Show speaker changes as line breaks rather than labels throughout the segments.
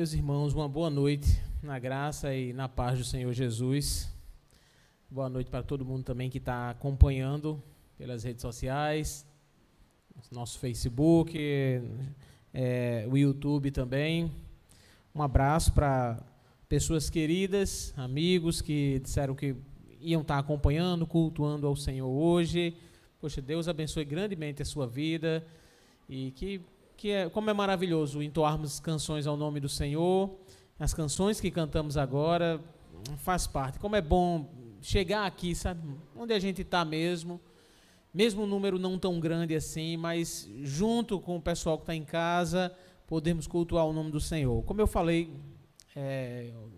Meus irmãos, uma boa noite na graça e na paz do Senhor Jesus. Boa noite para todo mundo também que está acompanhando pelas redes sociais, nosso Facebook, o YouTube também. Um abraço para pessoas queridas, amigos que disseram que iam estar acompanhando, cultuando ao Senhor hoje. Poxa, Deus abençoe grandemente a sua vida e como é maravilhoso entoarmos canções ao nome do Senhor. As canções que cantamos agora faz parte. Como é bom chegar aqui, sabe, onde a gente está mesmo um número não tão grande assim, mas junto com o pessoal que está em casa, podemos cultuar o nome do Senhor. Como eu falei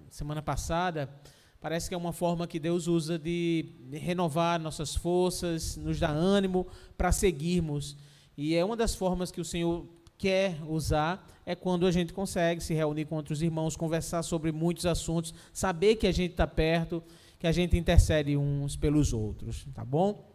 semana passada, parece que é uma forma que Deus usa de renovar nossas forças, nos dá ânimo para seguirmos. E é uma das formas que o Senhor quer usar, é quando a gente consegue se reunir com outros irmãos, conversar sobre muitos assuntos, saber que a gente está perto, que a gente intercede uns pelos outros, tá bom?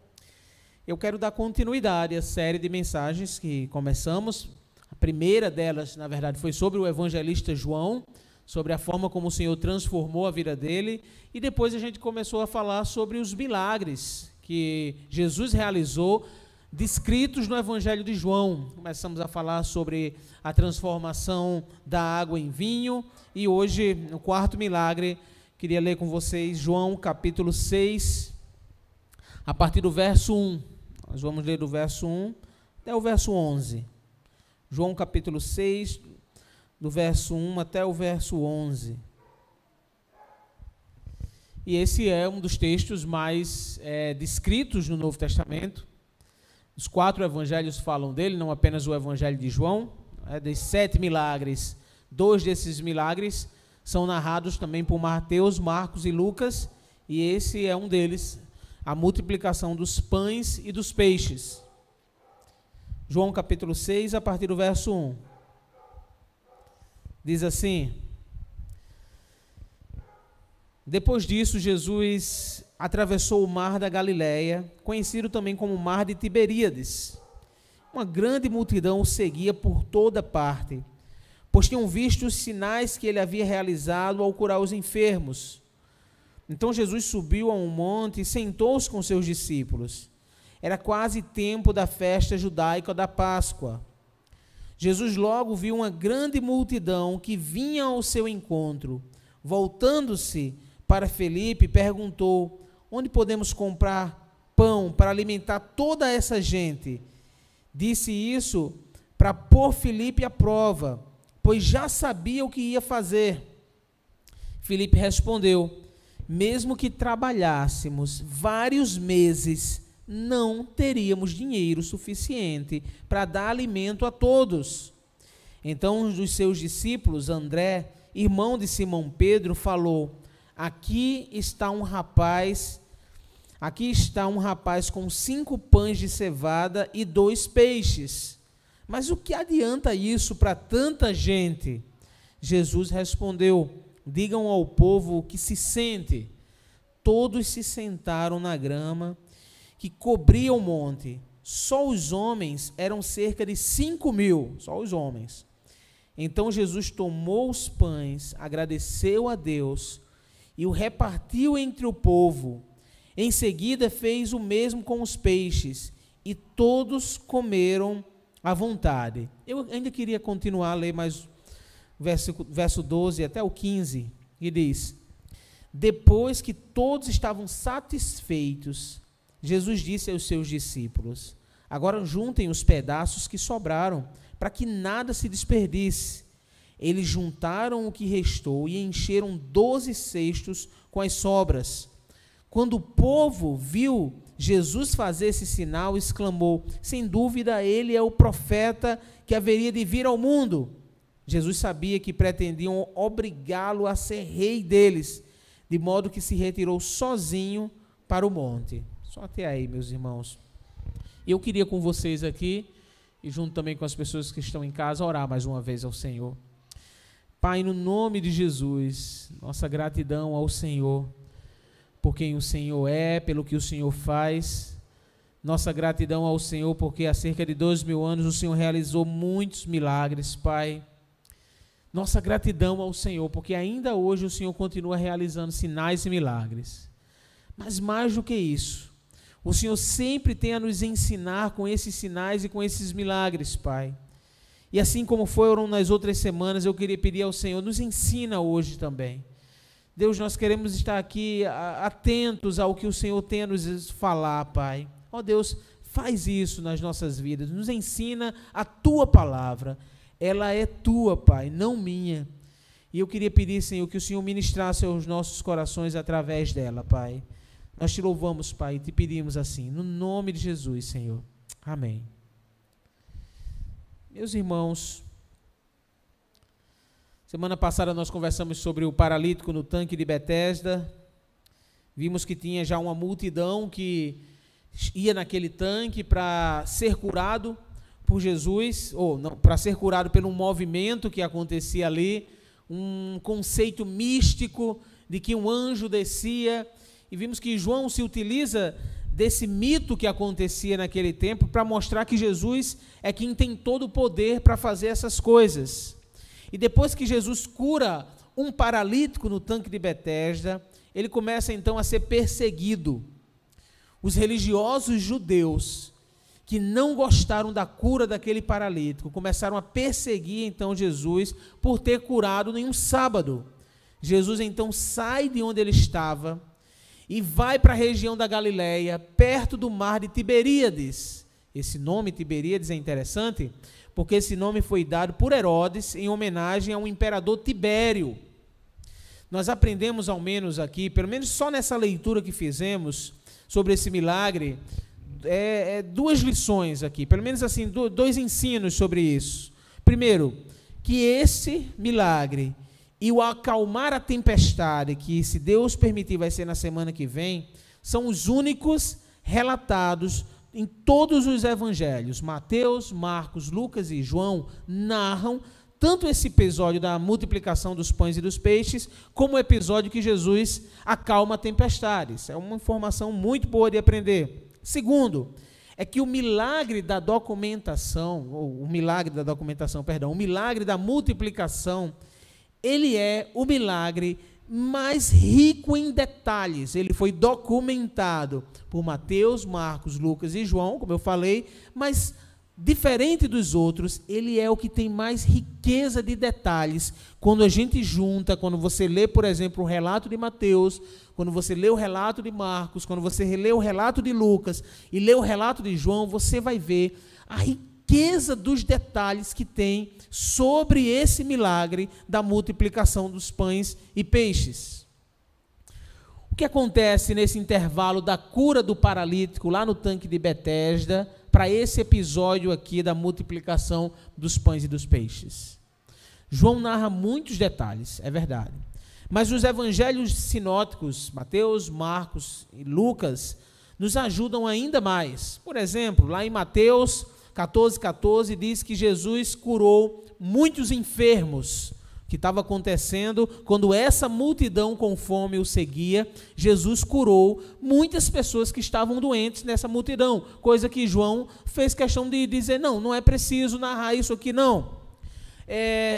Eu quero dar continuidade à série de mensagens que começamos. A primeira delas, na verdade, foi sobre o evangelista João, sobre a forma como o Senhor transformou a vida dele, e depois a gente começou a falar sobre os milagres que Jesus realizou, descritos no Evangelho de João. Começamos a falar sobre a transformação da água em vinho, e hoje, no quarto milagre, queria ler com vocês João capítulo 6, a partir do verso 1. Nós vamos ler do verso 1 até o verso 11. João capítulo 6, do verso 1 até o verso 11. E esse é um dos textos mais descritos no Novo Testamento. Os 4 evangelhos falam dele, não apenas o evangelho de João. Dos 7 milagres, 2 desses milagres são narrados também por Mateus, Marcos e Lucas, e esse é um deles, a multiplicação dos pães e dos peixes. João capítulo 6, a partir do verso 1. Diz assim: depois disso, Jesus atravessou o mar da Galileia, conhecido também como o mar de Tiberíades. Uma grande multidão o seguia por toda parte, pois tinham visto os sinais que ele havia realizado ao curar os enfermos. Então Jesus subiu a um monte e sentou-se com seus discípulos. Era quase tempo da festa judaica da Páscoa. Jesus logo viu uma grande multidão que vinha ao seu encontro. Voltando-se para Felipe, perguntou: onde podemos comprar pão para alimentar toda essa gente? Disse isso para pôr Felipe à prova, pois já sabia o que ia fazer. Felipe respondeu: mesmo que trabalhássemos vários meses, não teríamos dinheiro suficiente para dar alimento a todos. Então um dos seus discípulos, André, irmão de Simão Pedro, falou: aqui está um rapaz com 5 pães de cevada e 2 peixes. Mas o que adianta isso para tanta gente? Jesus respondeu: digam ao povo que se sente. Todos se sentaram na grama que cobria o monte. Só os homens eram cerca de 5.000, só os homens. Então Jesus tomou os pães, agradeceu a Deus e o repartiu entre o povo. Em seguida fez o mesmo com os peixes, e todos comeram à vontade. Eu ainda queria continuar a ler mais verso 12 até o 15, e diz: depois que todos estavam satisfeitos, Jesus disse aos seus discípulos: agora juntem os pedaços que sobraram, para que nada se desperdice. Eles juntaram o que restou e encheram 12 cestos com as sobras. Quando o povo viu Jesus fazer esse sinal, exclamou: sem dúvida ele é o profeta que haveria de vir ao mundo. Jesus sabia que pretendiam obrigá-lo a ser rei deles, de modo que se retirou sozinho para o monte. Só até aí, meus irmãos. Eu queria com vocês aqui, e junto também com as pessoas que estão em casa, orar mais uma vez ao Senhor. Pai, no nome de Jesus, nossa gratidão ao Senhor, por quem o Senhor é, pelo que o Senhor faz. Nossa gratidão ao Senhor, porque há cerca de 2000 anos o Senhor realizou muitos milagres, Pai. nossa gratidão ao Senhor, porque ainda hoje o Senhor continua realizando sinais e milagres. Mas mais do que isso, o Senhor sempre tem a nos ensinar com esses sinais e com esses milagres, Pai. E assim como foram nas outras semanas, eu queria pedir ao Senhor, nos ensina hoje também. Deus, nós queremos estar aqui atentos ao que o Senhor tem a nos falar, Pai. Ó Deus, faz isso nas nossas vidas, nos ensina a Tua palavra. Ela é Tua, Pai, não minha. E eu queria pedir, Senhor, que o Senhor ministrasse aos nossos corações através dela, Pai. Nós te louvamos, Pai, e te pedimos assim, no nome de Jesus, Senhor. Amém. Meus irmãos, semana passada nós conversamos sobre o paralítico no tanque de Betesda. Vimos que tinha já uma multidão que ia naquele tanque para ser curado por Jesus, ou para ser curado pelo movimento que acontecia ali, um conceito místico de que um anjo descia. E vimos que João se utiliza desse mito que acontecia naquele tempo para mostrar que Jesus é quem tem todo o poder para fazer essas coisas. E depois que Jesus cura um paralítico no tanque de Betesda, ele começa então a ser perseguido. Os religiosos judeus que não gostaram da cura daquele paralítico começaram a perseguir então Jesus por ter curado em um sábado. Jesus então sai de onde ele estava e vai para a região da Galileia, perto do mar de Tiberíades. Esse nome Tiberíades é interessante, porque esse nome foi dado por Herodes em homenagem ao imperador Tibério. Nós aprendemos ao menos aqui, pelo menos só nessa leitura que fizemos sobre esse milagre, duas lições aqui, pelo menos assim, dois ensinos sobre isso. Primeiro, que esse milagre e o acalmar a tempestade, que se Deus permitir vai ser na semana que vem, são os únicos relatados em todos os evangelhos. Mateus, Marcos, Lucas e João narram tanto esse episódio da multiplicação dos pães e dos peixes, como o episódio que Jesus acalma tempestades. É uma informação muito boa de aprender. Segundo, é que o milagre da multiplicação, ele é o milagre mais rico em detalhes. Ele foi documentado por Mateus, Marcos, Lucas e João, como eu falei, mas diferente dos outros, ele é o que tem mais riqueza de detalhes. Quando a gente junta, quando você lê, por exemplo, o relato de Mateus, quando você lê o relato de Marcos, quando você relê o relato de Lucas e lê o relato de João, você vai ver a riqueza dos detalhes que tem sobre esse milagre da multiplicação dos pães e peixes. O que acontece nesse intervalo da cura do paralítico lá no tanque de Betesda para esse episódio aqui da multiplicação dos pães e dos peixes? João narra muitos detalhes, é verdade, mas os evangelhos sinóticos, Mateus, Marcos e Lucas, nos ajudam ainda mais. Por exemplo, lá em Mateus 14:14 diz que Jesus curou muitos enfermos. Que estava acontecendo quando essa multidão com fome o seguia, Jesus curou muitas pessoas que estavam doentes nessa multidão, coisa que João fez questão de dizer, não é preciso narrar isso aqui não.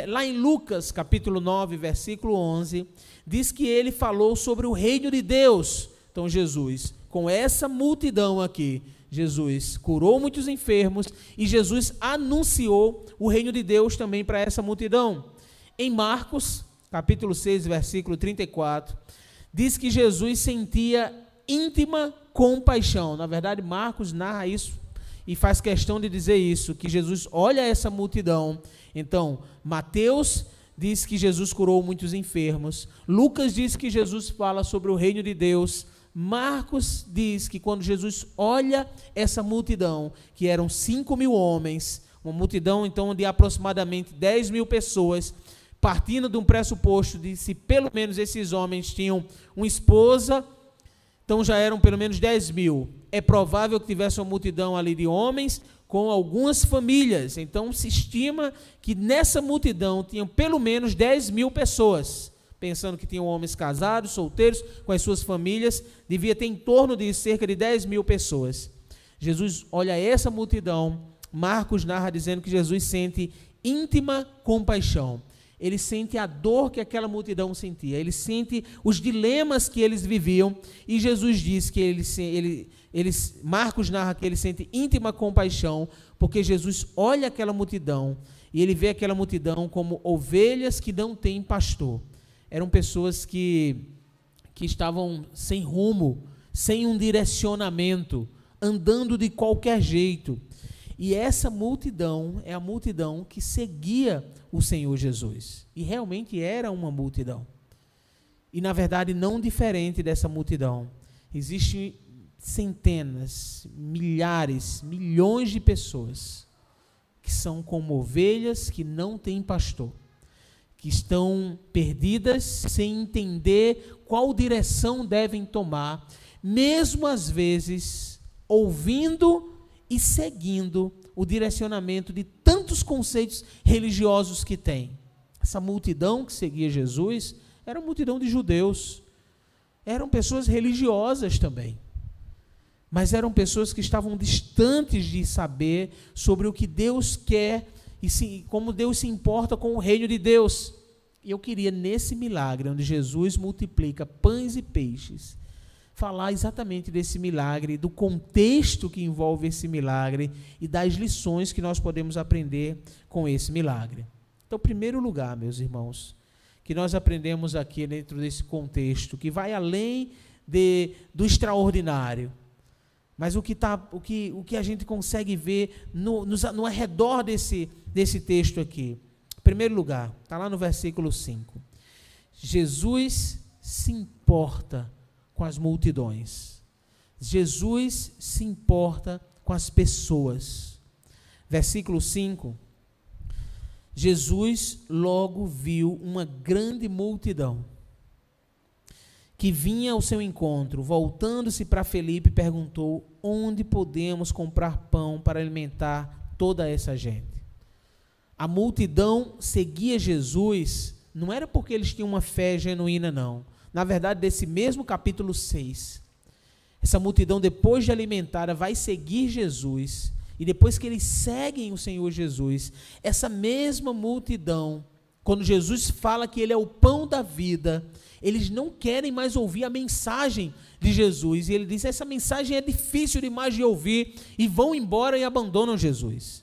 Lá em Lucas capítulo 9, versículo 11, diz que ele falou sobre o reino de Deus. Então Jesus, com essa multidão aqui, Jesus curou muitos enfermos e Jesus anunciou o reino de Deus também para essa multidão. Em Marcos, capítulo 6, versículo 34, diz que Jesus sentia íntima compaixão. Na verdade, Marcos narra isso e faz questão de dizer isso, que Jesus olha essa multidão. Então, Mateus diz que Jesus curou muitos enfermos. Lucas diz que Jesus fala sobre o reino de Deus. Marcos diz que quando Jesus olha essa multidão, que eram 5.000 homens, uma multidão então de aproximadamente 10.000 pessoas, partindo de um pressuposto de se pelo menos esses homens tinham uma esposa, então já eram pelo menos 10.000. É provável que tivesse uma multidão ali de homens com algumas famílias, então se estima que nessa multidão tinham pelo menos 10.000 pessoas, pensando que tinham homens casados, solteiros, com as suas famílias, devia ter em torno de cerca de 10.000 pessoas. Jesus olha essa multidão, Marcos narra dizendo que Jesus sente íntima compaixão. ele sente a dor que aquela multidão sentia, ele sente os dilemas que eles viviam, e Jesus diz que Marcos narra que ele sente íntima compaixão, porque Jesus olha aquela multidão, e ele vê aquela multidão como ovelhas que não têm pastor. Eram pessoas que estavam sem rumo, sem um direcionamento, andando de qualquer jeito. E essa multidão é a multidão que seguia o Senhor Jesus. E realmente era uma multidão. E, na verdade, não diferente dessa multidão. Existem centenas, milhares, milhões de pessoas que são como ovelhas que não têm pastor, que estão perdidas, sem entender qual direção devem tomar, mesmo às vezes ouvindo e seguindo o direcionamento de tantos conceitos religiosos que tem. Essa multidão que seguia Jesus era uma multidão de judeus, eram pessoas religiosas também, mas eram pessoas que estavam distantes de saber sobre o que Deus quer e como Deus se importa com o reino de Deus. E eu queria, nesse milagre, onde Jesus multiplica pães e peixes, falar exatamente desse milagre, do contexto que envolve esse milagre e das lições que nós podemos aprender com esse milagre. Então, em primeiro lugar, meus irmãos, que nós aprendemos aqui dentro desse contexto, que vai além do extraordinário, mas o que a gente consegue ver no arredor desse texto aqui. Em primeiro lugar, está lá no versículo 5. Jesus se importa com as multidões. Jesus se importa com as pessoas. Versículo 5. Jesus logo viu uma grande multidão que vinha ao seu encontro. Voltando-se para Felipe, perguntou: onde podemos comprar pão para alimentar toda essa gente? A multidão seguia Jesus, não era porque eles tinham uma fé genuína, não. Na verdade, desse mesmo capítulo 6, essa multidão, depois de alimentada, vai seguir Jesus, e depois que eles seguem o Senhor Jesus, essa mesma multidão, quando Jesus fala que Ele é o pão da vida, eles não querem mais ouvir a mensagem de Jesus, e Ele diz: essa mensagem é difícil demais de ouvir, e vão embora e abandonam Jesus.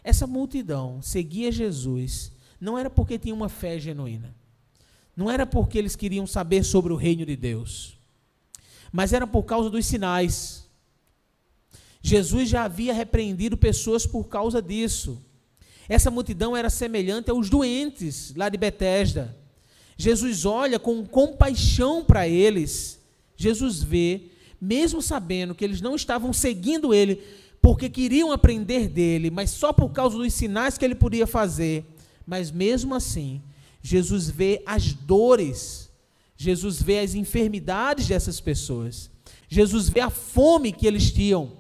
Essa multidão seguia Jesus, não era porque tinha uma fé genuína, não era porque eles queriam saber sobre o reino de Deus, mas era por causa dos sinais. Jesus já havia repreendido pessoas por causa disso. Essa multidão era semelhante aos doentes lá de Betesda. Jesus olha com compaixão para eles. Jesus vê, mesmo sabendo que eles não estavam seguindo Ele porque queriam aprender dele, mas só por causa dos sinais que Ele podia fazer, mas mesmo assim, Jesus vê as dores, Jesus vê as enfermidades dessas pessoas, Jesus vê a fome que eles tinham,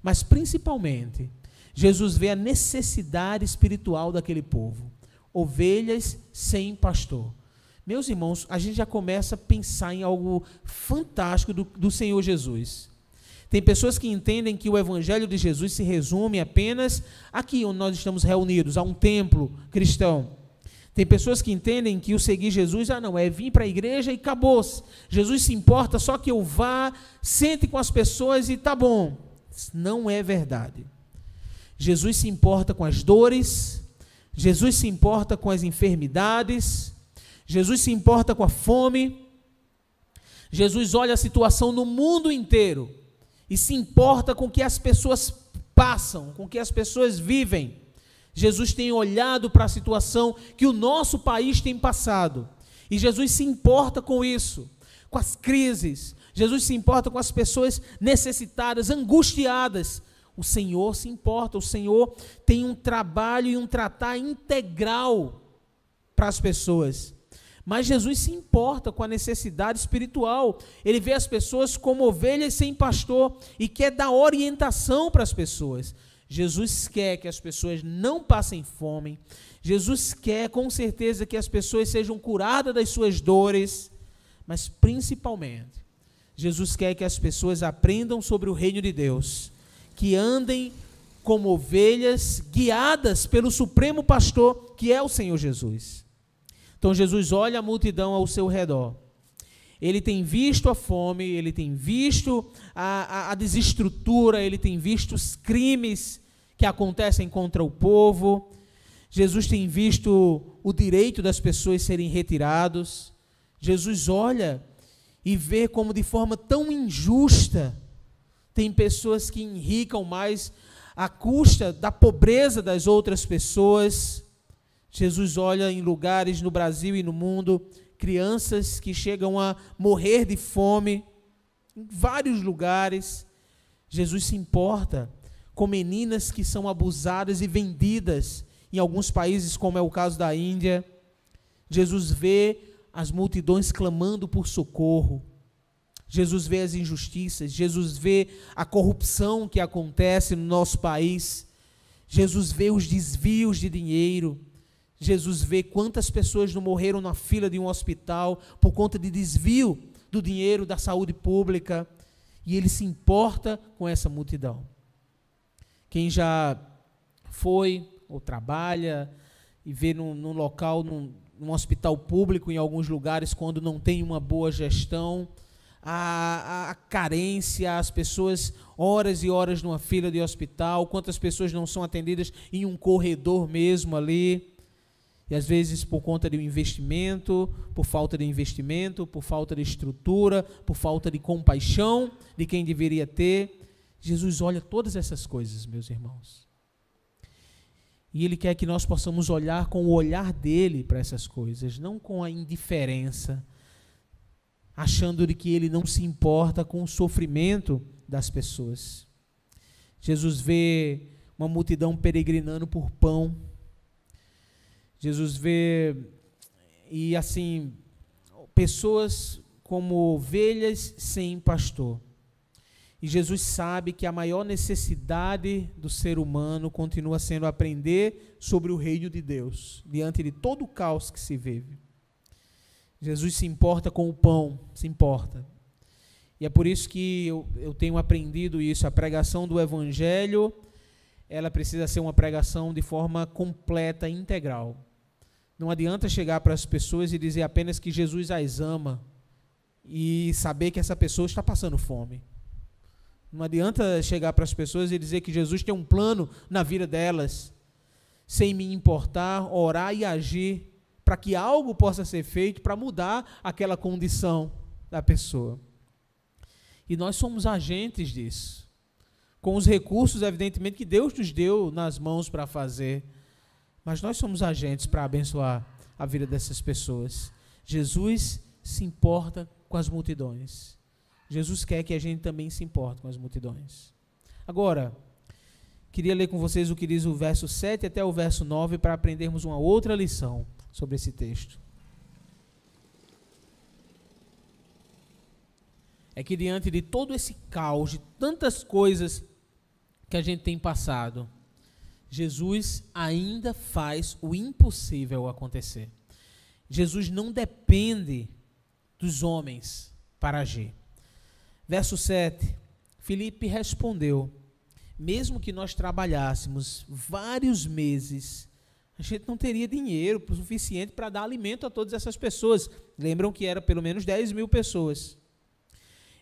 mas principalmente, Jesus vê a necessidade espiritual daquele povo, ovelhas sem pastor. Meus irmãos, a gente já começa a pensar em algo fantástico do Senhor Jesus. Tem pessoas que entendem que o Evangelho de Jesus se resume apenas aqui onde nós estamos reunidos, a um templo cristão. Tem pessoas que entendem que o seguir Jesus, não, é vir para a igreja e acabou. Jesus se importa só que eu vá, sente com as pessoas e está bom. Não é verdade. Jesus se importa com as dores, Jesus se importa com as enfermidades, Jesus se importa com a fome. Jesus olha a situação no mundo inteiro e se importa com o que as pessoas passam, com o que as pessoas vivem. Jesus tem olhado para a situação que o nosso país tem passado, e Jesus se importa com isso, com as crises. Jesus se importa com as pessoas necessitadas, angustiadas. O Senhor se importa, o Senhor tem um trabalho e um tratar integral para as pessoas. Mas Jesus se importa com a necessidade espiritual. Ele vê as pessoas como ovelhas sem pastor e quer dar orientação para as pessoas. Jesus quer que as pessoas não passem fome. Jesus quer, com certeza, que as pessoas sejam curadas das suas dores. Mas, principalmente, Jesus quer que as pessoas aprendam sobre o reino de Deus, que andem como ovelhas guiadas pelo supremo pastor, que é o Senhor Jesus. Então Jesus olha a multidão ao seu redor. Ele tem visto a fome, ele tem visto a desestrutura, ele tem visto os crimes que acontecem contra o povo. Jesus tem visto o direito das pessoas serem retirados. Jesus olha e vê como de forma tão injusta tem pessoas que enricam mais à custa da pobreza das outras pessoas. Jesus olha em lugares no Brasil e no mundo, crianças que chegam a morrer de fome, em vários lugares. Jesus se importa com meninas que são abusadas e vendidas em alguns países, como é o caso da Índia. Jesus vê as multidões clamando por socorro. Jesus vê as injustiças, Jesus vê a corrupção que acontece no nosso país. Jesus vê os desvios de dinheiro. Jesus vê quantas pessoas não morreram na fila de um hospital por conta de desvio do dinheiro da saúde pública. E ele se importa com essa multidão. Quem já foi ou trabalha e vê num local, num hospital público, em alguns lugares, quando não tem uma boa gestão, a carência, as pessoas horas e horas numa fila de hospital, quantas pessoas não são atendidas em um corredor mesmo ali, e às vezes por conta de um investimento, por falta de investimento, por falta de estrutura, por falta de compaixão de quem deveria ter. Jesus olha todas essas coisas, meus irmãos. E Ele quer que nós possamos olhar com o olhar dEle para essas coisas, não com a indiferença, achando de que Ele não se importa com o sofrimento das pessoas. Jesus vê uma multidão peregrinando por pão. Jesus vê, e assim, pessoas como ovelhas sem pastor. E Jesus sabe que a maior necessidade do ser humano continua sendo aprender sobre o reino de Deus, diante de todo o caos que se vive. Jesus se importa com o pão, se importa. E é por isso que eu tenho aprendido isso, a pregação do Evangelho, ela precisa ser uma pregação de forma completa, integral. Não adianta chegar para as pessoas e dizer apenas que Jesus as ama e saber que essa pessoa está passando fome. Não adianta chegar para as pessoas e dizer que Jesus tem um plano na vida delas, sem me importar, orar e agir para que algo possa ser feito para mudar aquela condição da pessoa. E nós somos agentes disso, com os recursos, evidentemente, que Deus nos deu nas mãos para fazer, mas nós somos agentes para abençoar a vida dessas pessoas. Jesus se importa com as multidões. Jesus quer que a gente também se importe com as multidões. Agora, queria ler com vocês o que diz o verso 7 até o verso 9 para aprendermos uma outra lição sobre esse texto. É que diante de todo esse caos, de tantas coisas que a gente tem passado, Jesus ainda faz o impossível acontecer. Jesus não depende dos homens para agir. Verso 7, Filipe respondeu: mesmo que nós trabalhássemos vários meses, a gente não teria dinheiro suficiente para dar alimento a todas essas pessoas. Lembram que era pelo menos 10.000 pessoas.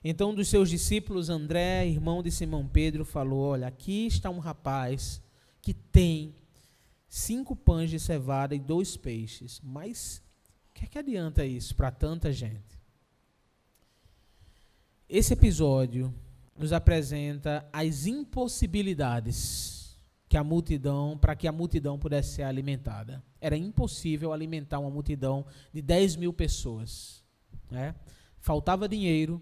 Então, um dos seus discípulos, André, irmão de Simão Pedro, falou: olha, aqui está um rapaz que tem 5 pães de cevada e 2 peixes. Mas o que é que adianta isso para tanta gente? Esse episódio nos apresenta as impossibilidades para que a multidão pudesse ser alimentada. Era impossível alimentar uma multidão de 10.000 pessoas, né? Faltava dinheiro.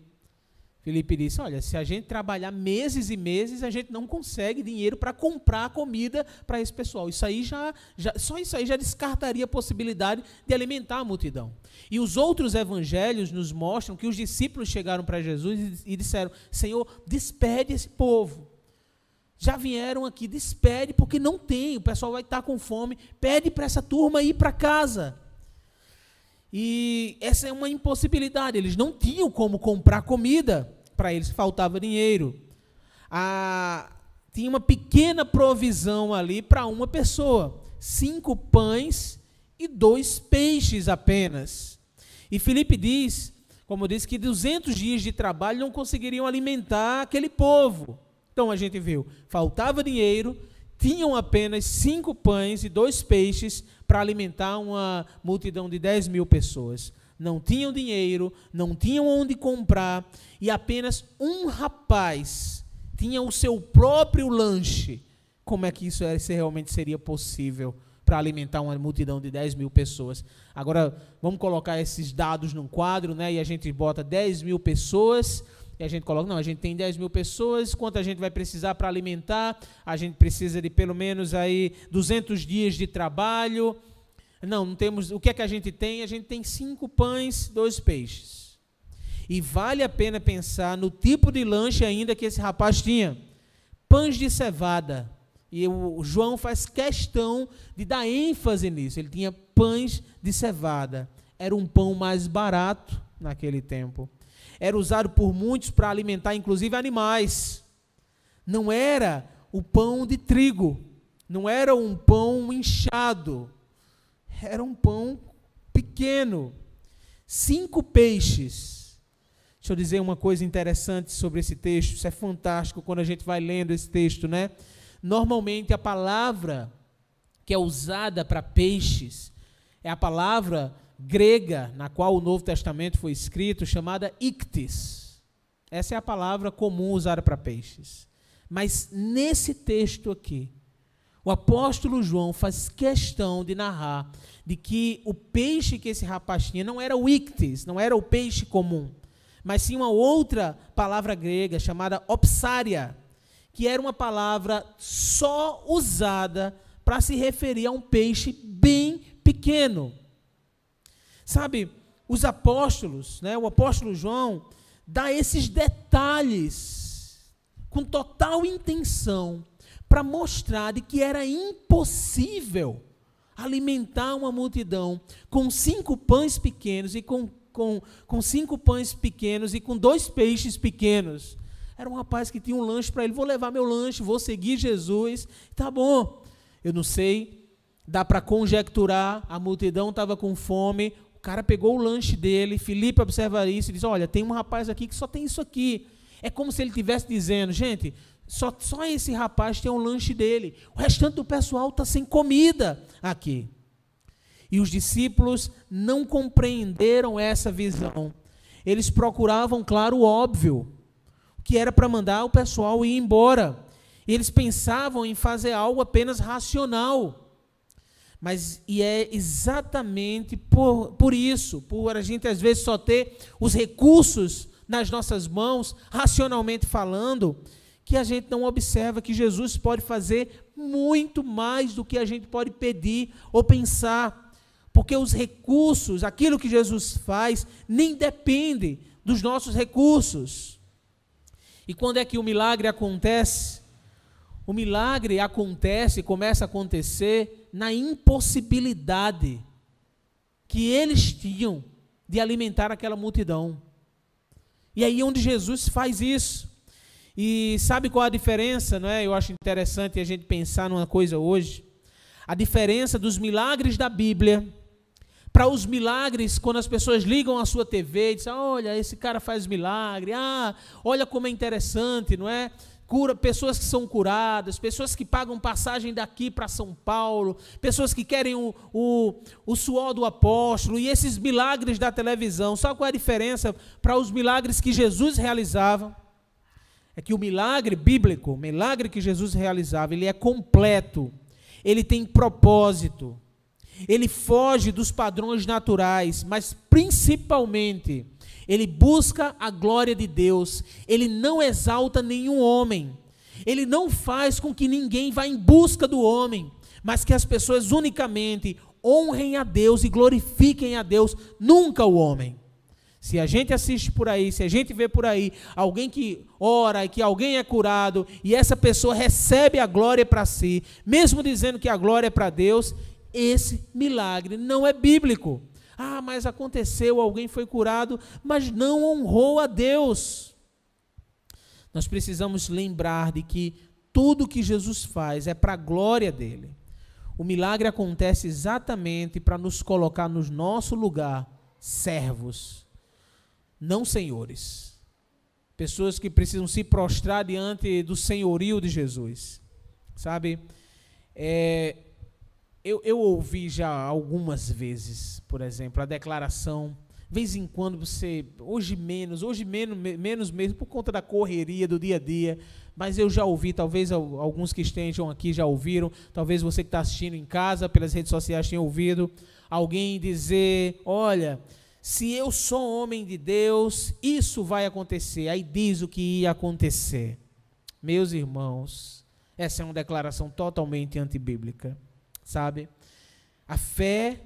Filipe disse: olha, se a gente trabalhar meses e meses, a gente não consegue dinheiro para comprar comida para esse pessoal. Só isso aí já descartaria a possibilidade de alimentar a multidão. E os outros evangelhos nos mostram que os discípulos chegaram para Jesus e disseram: Senhor, despede esse povo. Já vieram aqui, despede, porque não tem, o pessoal vai estar com fome, pede para essa turma ir para casa. E essa é uma impossibilidade, eles não tinham como comprar comida, para eles faltava dinheiro. Tinha uma pequena provisão ali para uma pessoa, 5 pães e 2 peixes apenas. E Filipe diz, como eu disse, que 200 dias de trabalho não conseguiriam alimentar aquele povo. Então a gente viu, faltava dinheiro, tinham apenas 5 pães e 2 peixes para alimentar uma multidão de 10.000 pessoas. Não tinham dinheiro, não tinham onde comprar, e apenas um rapaz tinha o seu próprio lanche. Como é que isso realmente seria possível para alimentar uma multidão de 10.000 pessoas? Agora, vamos colocar esses dados num quadro, né? E a gente bota 10.000 pessoas, e a gente coloca, não, a gente tem 10.000 pessoas, quanto a gente vai precisar para alimentar? A gente precisa de pelo menos aí 200 dias de trabalho. Não temos, o que é que a gente tem? A gente tem 5 pães, 2 peixes. E vale a pena pensar no tipo de lanche ainda que esse rapaz tinha. Pães de cevada. E o João faz questão de dar ênfase nisso. Ele tinha pães de cevada. Era um pão mais barato naquele tempo. Era usado por muitos para alimentar, inclusive, animais. Não era o pão de trigo. Não era um pão inchado. Era um pão pequeno. 5 peixes. Deixa eu dizer uma coisa interessante sobre esse texto. Isso é fantástico quando a gente vai lendo esse texto, né? Normalmente a palavra que é usada para peixes é a palavra grega na qual o Novo Testamento foi escrito, chamada ictis. Essa é a palavra comum usada para peixes. Mas nesse texto aqui, o apóstolo João faz questão de narrar de que o peixe que esse rapaz tinha não era o ictis, não era o peixe comum, mas sim uma outra palavra grega chamada opsária, que era uma palavra só usada para se referir a um peixe bem pequeno. Sabe, os apóstolos, né, o apóstolo João dá esses detalhes com total intenção para mostrar de que era impossível alimentar uma multidão com 5 pães pequenos e com 5 pães pequenos e com 2 peixes pequenos. Era um rapaz que tinha um lanche para ele, vou levar meu lanche, vou seguir Jesus, tá bom. Eu não sei, dá para conjecturar, a multidão estava com fome, o cara pegou o lanche dele, Filipe observa isso e diz, olha, tem um rapaz aqui que só tem isso aqui. É como se ele estivesse dizendo, gente, só esse rapaz tem um lanche dele, o restante do pessoal está sem comida aqui. E os discípulos não compreenderam essa visão. Eles procuravam, claro, o óbvio, que era para mandar o pessoal ir embora. Eles pensavam em fazer algo apenas racional. E é exatamente por isso, por a gente às vezes só ter os recursos nas nossas mãos, racionalmente falando, que a gente não observa que Jesus pode fazer muito mais do que a gente pode pedir ou pensar. Porque os recursos, aquilo que Jesus faz, nem depende dos nossos recursos. E quando é que o milagre acontece? O milagre acontece, começa a acontecer na impossibilidade que eles tinham de alimentar aquela multidão. E aí onde Jesus faz isso. E sabe qual a diferença, não é? Eu acho interessante a gente pensar numa coisa hoje. A diferença dos milagres da Bíblia para os milagres quando as pessoas ligam a sua TV e dizem, olha, esse cara faz milagre, olha como é interessante, não é? Cura, pessoas que são curadas, pessoas que pagam passagem daqui para São Paulo, pessoas que querem o suor do apóstolo, e esses milagres da televisão. Sabe qual é a diferença para os milagres que Jesus realizava? É que o milagre bíblico, o milagre que Jesus realizava, ele é completo, ele tem propósito, ele foge dos padrões naturais, mas principalmente ele busca a glória de Deus, ele não exalta nenhum homem, ele não faz com que ninguém vá em busca do homem, mas que as pessoas unicamente honrem a Deus e glorifiquem a Deus, nunca o homem. Se a gente assiste por aí, se a gente vê por aí alguém que ora e que alguém é curado e essa pessoa recebe a glória para si, mesmo dizendo que a glória é para Deus, esse milagre não é bíblico. Mas aconteceu, alguém foi curado, mas não honrou a Deus. Nós precisamos lembrar de que tudo que Jesus faz é para a glória dele. O milagre acontece exatamente para nos colocar no nosso lugar, servos, não senhores. Pessoas que precisam se prostrar diante do senhorio de Jesus. Sabe? Eu ouvi já algumas vezes, por exemplo, a declaração, de vez em quando você, hoje menos mesmo por conta da correria do dia a dia, mas eu já ouvi, talvez alguns que estejam aqui já ouviram, talvez você que está assistindo em casa, pelas redes sociais tenha ouvido, alguém dizer, olha, se eu sou homem de Deus, isso vai acontecer, aí diz o que ia acontecer. Meus irmãos, essa é uma declaração totalmente antibíblica, sabe? A fé,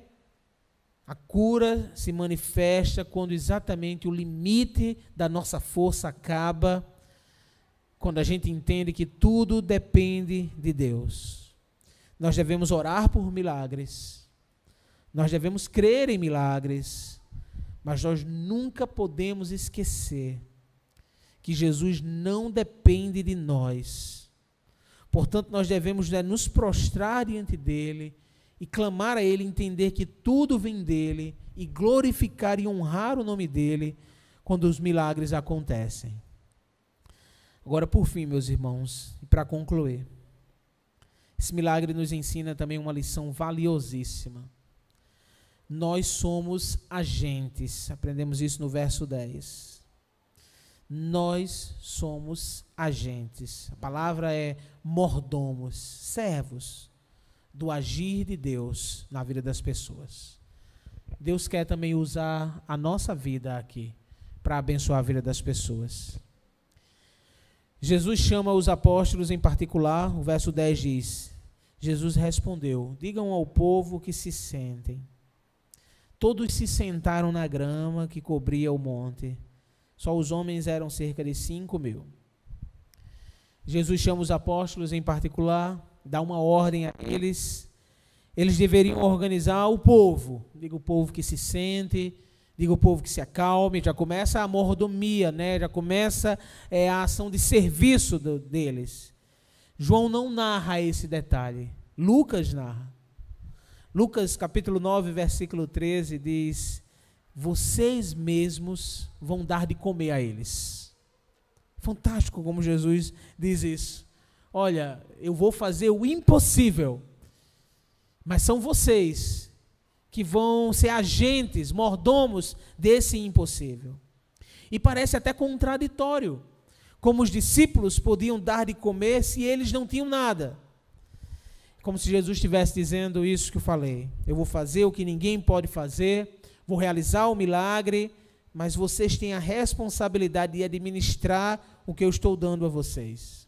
a cura se manifesta quando exatamente o limite da nossa força acaba, quando a gente entende que tudo depende de Deus. Nós devemos orar por milagres, nós devemos crer em milagres, mas nós nunca podemos esquecer que Jesus não depende de nós. Portanto, nós devemos nos prostrar diante dele e clamar a ele, entender que tudo vem dele e glorificar e honrar o nome dele quando os milagres acontecem. Agora, por fim, meus irmãos, e para concluir, esse milagre nos ensina também uma lição valiosíssima. Nós somos agentes, aprendemos isso no verso 10. Nós somos agentes, a palavra é mordomos, servos do agir de Deus na vida das pessoas. Deus quer também usar a nossa vida aqui para abençoar a vida das pessoas. Jesus chama os apóstolos em particular, o verso 10 diz, Jesus respondeu, digam ao povo que se sentem. Todos se sentaram na grama que cobria o monte. Só os homens eram cerca de 5.000. Jesus chama os apóstolos em particular, dá uma ordem a eles. Eles deveriam organizar o povo. Diga o povo que se sente, diga o povo que se acalme. Já começa a mordomia, né? Já começa a ação de serviço deles. João não narra esse detalhe. Lucas narra. Lucas capítulo 9, versículo 13 diz, vocês mesmos vão dar de comer a eles. Fantástico como Jesus diz isso. Olha, eu vou fazer o impossível, mas são vocês que vão ser agentes, mordomos desse impossível. E parece até contraditório, como os discípulos podiam dar de comer se eles não tinham nada. Como se Jesus estivesse dizendo isso que eu falei. Eu vou fazer o que ninguém pode fazer, vou realizar o milagre, mas vocês têm a responsabilidade de administrar o que eu estou dando a vocês.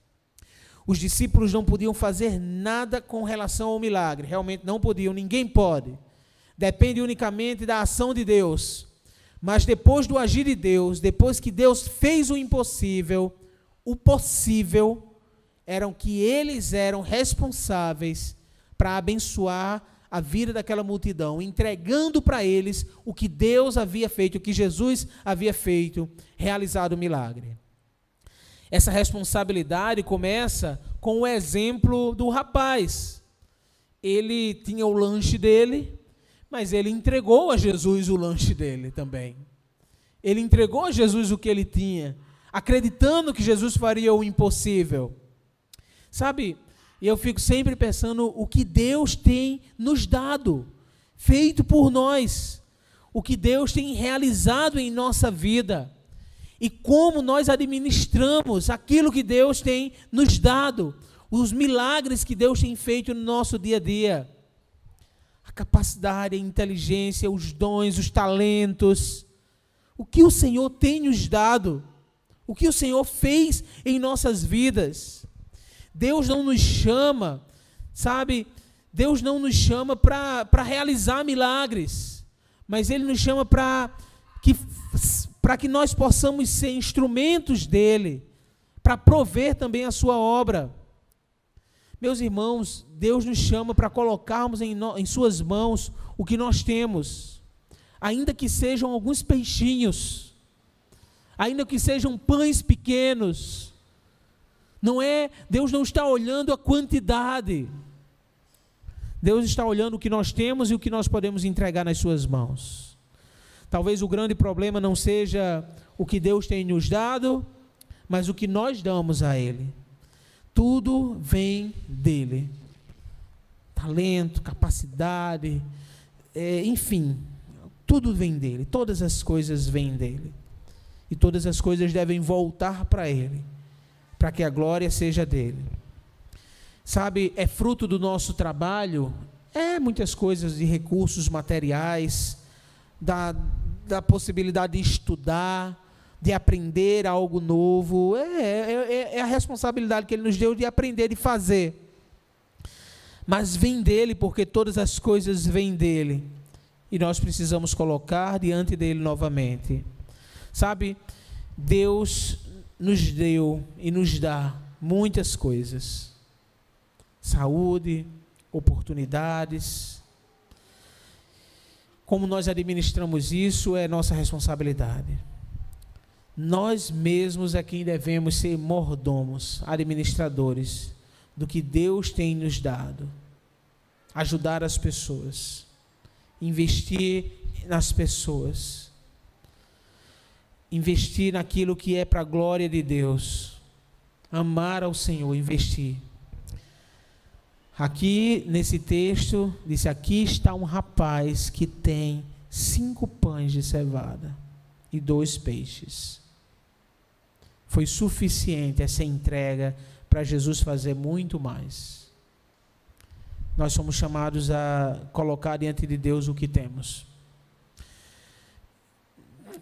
Os discípulos não podiam fazer nada com relação ao milagre, realmente não podiam, ninguém pode. Depende unicamente da ação de Deus. Mas depois do agir de Deus, depois que Deus fez o impossível, o possível eram que eles eram responsáveis para abençoar a vida daquela multidão, entregando para eles o que Deus havia feito, o que Jesus havia feito, realizado o milagre. Essa responsabilidade começa com o exemplo do rapaz. Ele tinha o lanche dele, mas ele entregou a Jesus o lanche dele também. Ele entregou a Jesus o que ele tinha, acreditando que Jesus faria o impossível. Sabe, eu fico sempre pensando o que Deus tem nos dado, feito por nós, o que Deus tem realizado em nossa vida e como nós administramos aquilo que Deus tem nos dado, os milagres que Deus tem feito no nosso dia a dia, a capacidade, a inteligência, os dons, os talentos, o que o Senhor tem nos dado, o que o Senhor fez em nossas vidas. Deus não nos chama, sabe? Deus não nos chama para realizar milagres, mas Ele nos chama para que nós possamos ser instrumentos dEle, para prover também a sua obra. Meus irmãos, Deus nos chama para colocarmos em suas mãos o que nós temos, ainda que sejam alguns peixinhos, ainda que sejam pães pequenos. Deus não está olhando a quantidade.
Deus está olhando o que nós temos e o que nós podemos entregar nas suas mãos. Talvez o grande problema não seja o que Deus tem nos dado, mas o que nós damos a Ele. Tudo vem dEle. Talento, capacidade, enfim, tudo vem dEle. Todas as coisas vêm dEle. E todas as coisas devem voltar para Ele, para que a glória seja dEle. Sabe, é fruto do nosso trabalho, muitas coisas de recursos materiais, da possibilidade de estudar, de aprender algo novo, é a responsabilidade que Ele nos deu de aprender e fazer. Mas vem dEle, porque todas as coisas vêm dEle, e nós precisamos colocar diante dEle novamente. Sabe, Deus nos deu e nos dá muitas coisas, saúde, oportunidades. Como nós administramos isso é nossa responsabilidade. Nós mesmos é quem devemos ser mordomos, administradores do que Deus tem nos dado. Ajudar as pessoas, investir nas pessoas, investir naquilo que é para a glória de Deus, amar ao Senhor, investir. Aqui nesse texto, disse, aqui está um rapaz que tem 5 pães de cevada e 2 peixes. Foi suficiente essa entrega para Jesus fazer muito mais. Nós somos chamados a colocar diante de Deus o que temos.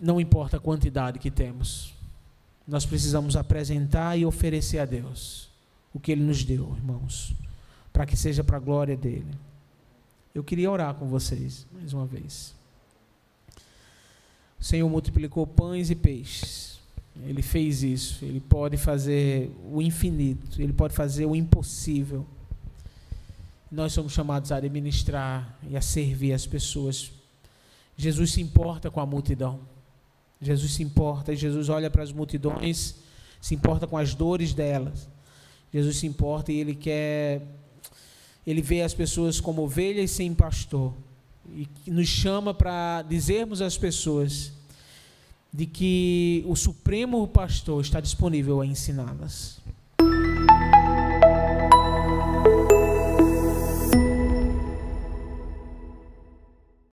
Não importa a quantidade que temos, nós precisamos apresentar e oferecer a Deus o que Ele nos deu, irmãos, para que seja para a glória dEle. Eu queria orar com vocês, mais uma vez. O Senhor multiplicou pães e peixes. Ele fez isso. Ele pode fazer o infinito. Ele pode fazer o impossível. Nós somos chamados a administrar e a servir as pessoas. Jesus se importa com a multidão. Jesus se importa. Jesus olha para as multidões, se importa com as dores delas. Jesus se importa e Ele vê as pessoas como ovelhas sem pastor. E nos chama para dizermos às pessoas de que o Supremo Pastor está disponível a ensiná-las.